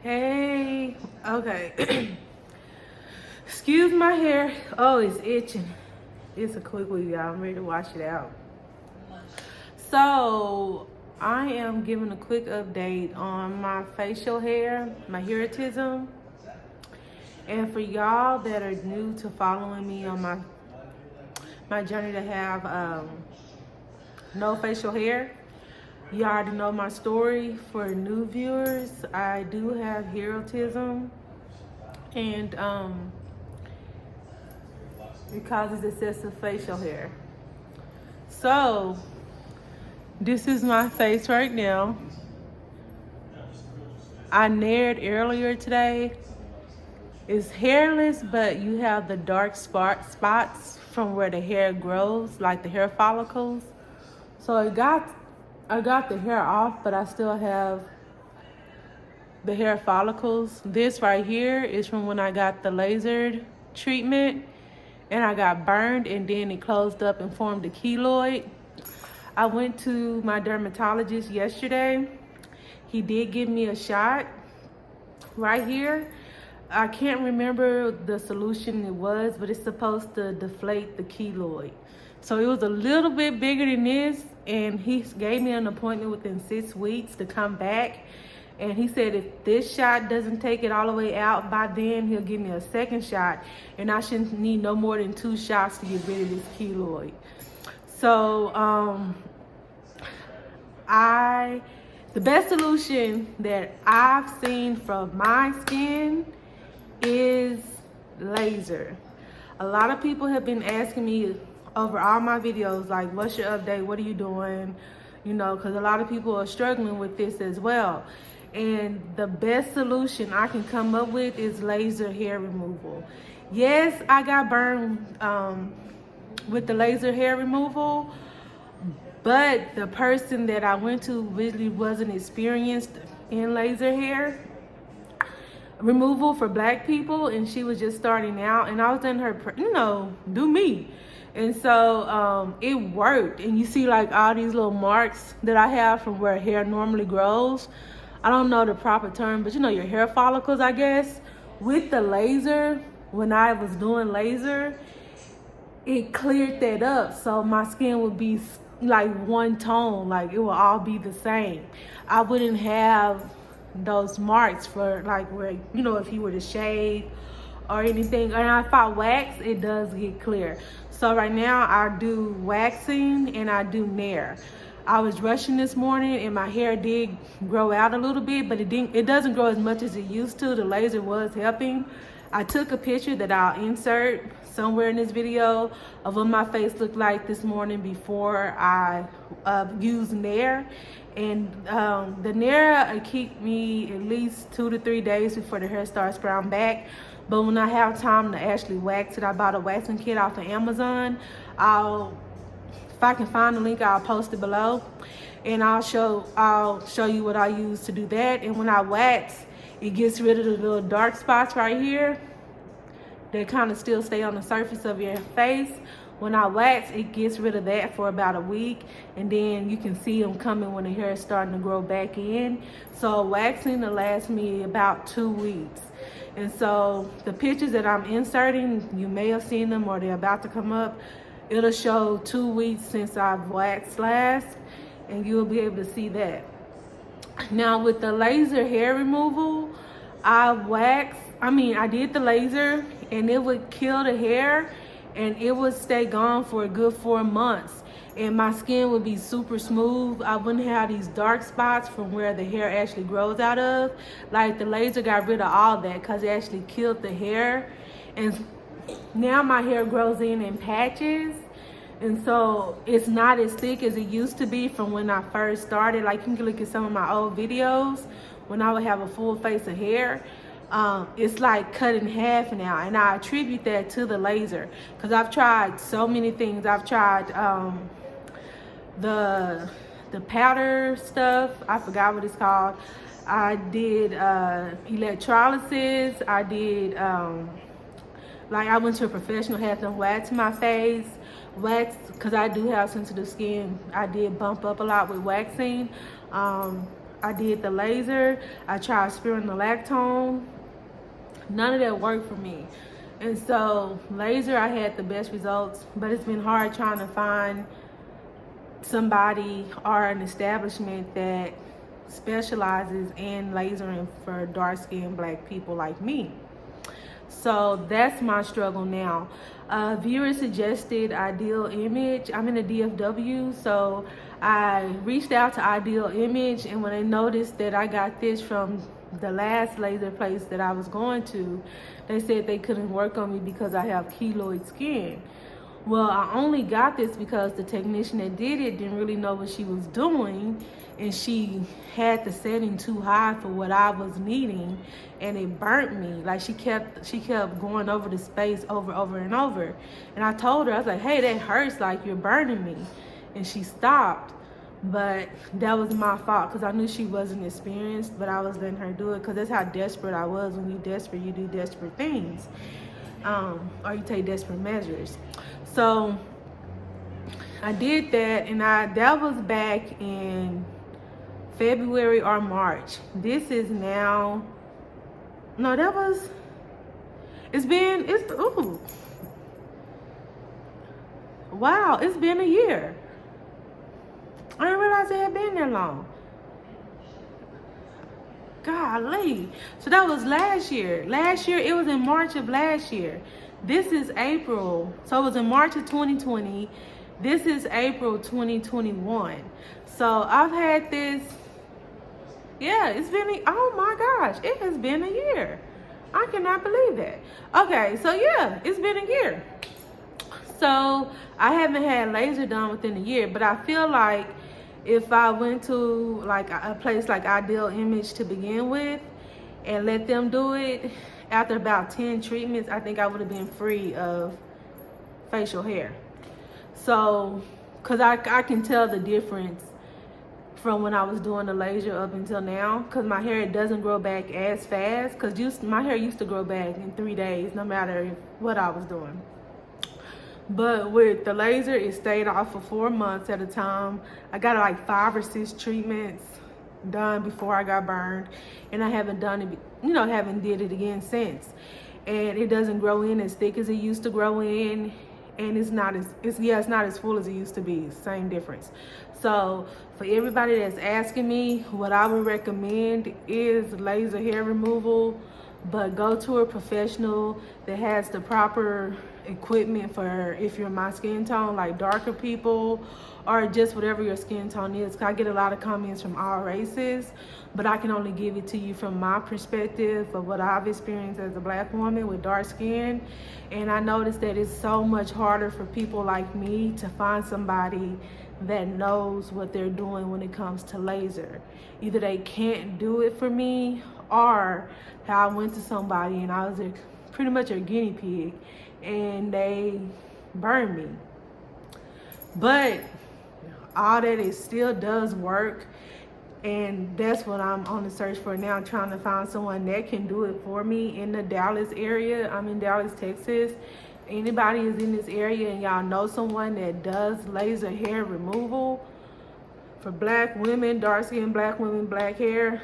Hey, okay. Excuse my hair. Oh, it's itching. It's a quick one, y'all. I'm ready to wash it out. So, I am giving a quick update on my facial hair, my hirsutism. And for y'all that are new to following me on my journey to have no facial hair, you already know my story. For new viewers, I do have hirsutism, and it causes excessive facial hair. So this is my face right now. I nared earlier today. It's hairless, but you have the dark spots from where the hair grows, like the hair follicles. So I got the hair off, but I still have the hair follicles. This right here is from when I got the laser treatment and I got burned, and then it closed up and formed a keloid. I went to my dermatologist yesterday. He did give me a shot right here. I can't remember the solution it was, but it's supposed to deflate the keloid. So it was a little bit bigger than this, and he gave me an appointment within 6 weeks to come back. And he said if this shot doesn't take it all the way out by then, he'll give me a second shot, and I shouldn't need no more than 2 shots to get rid of this keloid. So the best solution that I've seen for my skin is laser. A lot of people have been asking me over all my videos, like, what's your update? What are you doing? You know, because a lot of people are struggling with this as well. And the best solution I can come up with is laser hair removal. Yes, I got burned with the laser hair removal, but the person that I went to really wasn't experienced in laser hair removal for black people, and she was just starting out, and I was letting her, do me. And so it worked. And you see like all these little marks that I have from where hair normally grows. I don't know the proper term, but your hair follicles, I guess. With the laser, when I was doing laser, it cleared that up. So my skin would be like one tone, like it will all be the same. I wouldn't have those marks for like where, if you were to shave or anything. And if I wax, it does get clear. So right now I do waxing and I do nair. I was rushing this morning and my hair did grow out a little bit, but it doesn't grow as much as it used to. The laser was helping. I took a picture that I'll insert somewhere in this video of what my face looked like this morning before I used nair. And the nair will keep me at least 2 to 3 days before the hair starts growing back. But when I have time to actually wax it, I bought a waxing kit off of Amazon. If I can find the link, I'll post it below, and I'll show you what I use to do that. And when I wax, it gets rid of the little dark spots right here that kind of still stay on the surface of your face. When I wax, it gets rid of that for about a week, and then you can see them coming when the hair is starting to grow back in. So waxing will last me about 2 weeks. And so the pictures that I'm inserting, you may have seen them or they're about to come up. It'll show 2 weeks since I've waxed last, and you'll be able to see that. Now with the laser hair removal, I did the laser, and it would kill the hair, and it would stay gone for a good 4 months. And my skin would be super smooth. I wouldn't have these dark spots from where the hair actually grows out of. Like the laser got rid of all that because it actually killed the hair. And now my hair grows in patches, and so it's not as thick as it used to be from when I first started. Like you can look at some of my old videos when I would have a full face of hair. It's like cut in half now, and I attribute that to the laser because I've tried so many things. I've tried the powder stuff, I forgot what it's called. I did electrolysis. I did I went to a professional, had them wax my face, because I do have sensitive skin. I did bump up a lot with waxing. I did the laser. I tried spironolactone. None of that worked for me. And so laser, I had the best results, but it's been hard trying to find somebody or an establishment that specializes in lasering for dark-skinned Black people like me. So that's my struggle now. Viewers suggested Ideal Image. I'm in a DFW, so I reached out to Ideal Image, and when they noticed that I got this from the last laser place that I was going to, they said they couldn't work on me because I have keloid skin. Well, I only got this because the technician that did it didn't really know what she was doing, and she had the setting too high for what I was needing, and it burnt me. Like she kept going over the space over and over. And I told her, I was like, hey, that hurts, like you're burning me. And she stopped. But that was my fault because I knew she wasn't experienced, but I was letting her do it because that's how desperate I was. When you're desperate, you do desperate things. Or you take desperate measures. So I did that, and that was back in February or March. This is now, no, that was, ooh. Wow, it's been a year. I didn't realize it had been that long. Golly. So that was last year. Last year, it was in March of last year. This is April. So it was in March of 2020. This is April 2021. So I've had this, yeah, it's been, oh my gosh, it has been a year. I cannot believe that. Okay, so yeah, it's been a year. So I haven't had laser done within a year, but I feel like if I went to like a place like Ideal Image to begin with and let them do it, after about 10 treatments, I think I would have been free of facial hair. So, cause I can tell the difference from when I was doing the laser up until now, cause my hair doesn't grow back as fast, cause my hair used to grow back in 3 days, no matter what I was doing. But with the laser, it stayed off for 4 months at a time. I got like 5 or 6 treatments done before I got burned, and I haven't done it, haven't did it again since. And it doesn't grow in as thick as it used to grow in, and it's not as full as it used to be. Same difference. So for everybody that's asking me, what I would recommend is laser hair removal, but go to a professional that has the proper equipment for if you're my skin tone, like darker people, or just whatever your skin tone is. I get a lot of comments from all races, but I can only give it to you from my perspective of what I've experienced as a Black woman with dark skin. And I noticed that it's so much harder for people like me to find somebody that knows what they're doing when it comes to laser. Either they can't do it for me, or how I went to somebody and I was pretty much a guinea pig and they burned me. But all that, it still does work, and that's what I'm on the search for now, trying to find someone that can do it for me in the Dallas area. I'm in Dallas, Texas. Anybody is in this area and y'all know someone that does laser hair removal for Black women, dark-skinned Black women, Black hair,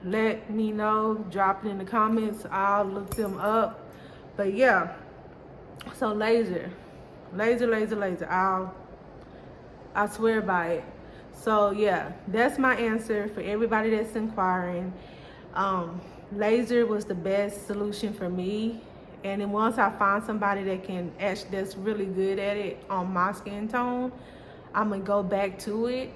let me know. Drop it in the comments. I'll look them up. But yeah, so laser. I swear by it. So yeah, that's my answer for everybody that's inquiring. Laser was the best solution for me. And then once I find somebody that's really good at it on my skin tone, I'm gonna go back to it.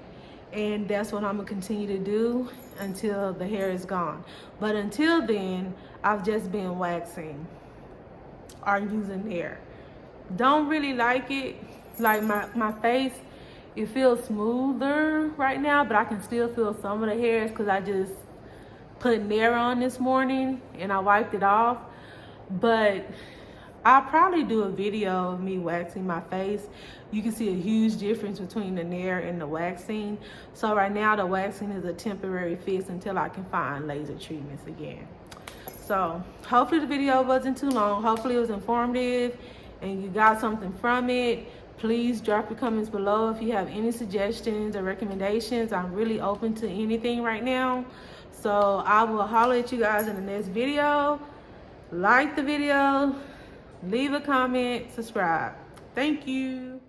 And that's what I'm gonna continue to do until the hair is gone. But until then, I've just been waxing or using hair. Don't really like it. Like my face, it feels smoother right now, but I can still feel some of the hairs because I just put Nair on this morning and I wiped it off. But I'll probably do a video of me waxing my face. You can see a huge difference between the Nair and the waxing. So right now the waxing is a temporary fix until I can find laser treatments again. So hopefully the video wasn't too long. Hopefully it was informative and you got something from it. Please drop your comments below if you have any suggestions or recommendations. I'm really open to anything right now. So I will holler at you guys in the next video. Like the video, leave a comment, subscribe. Thank you.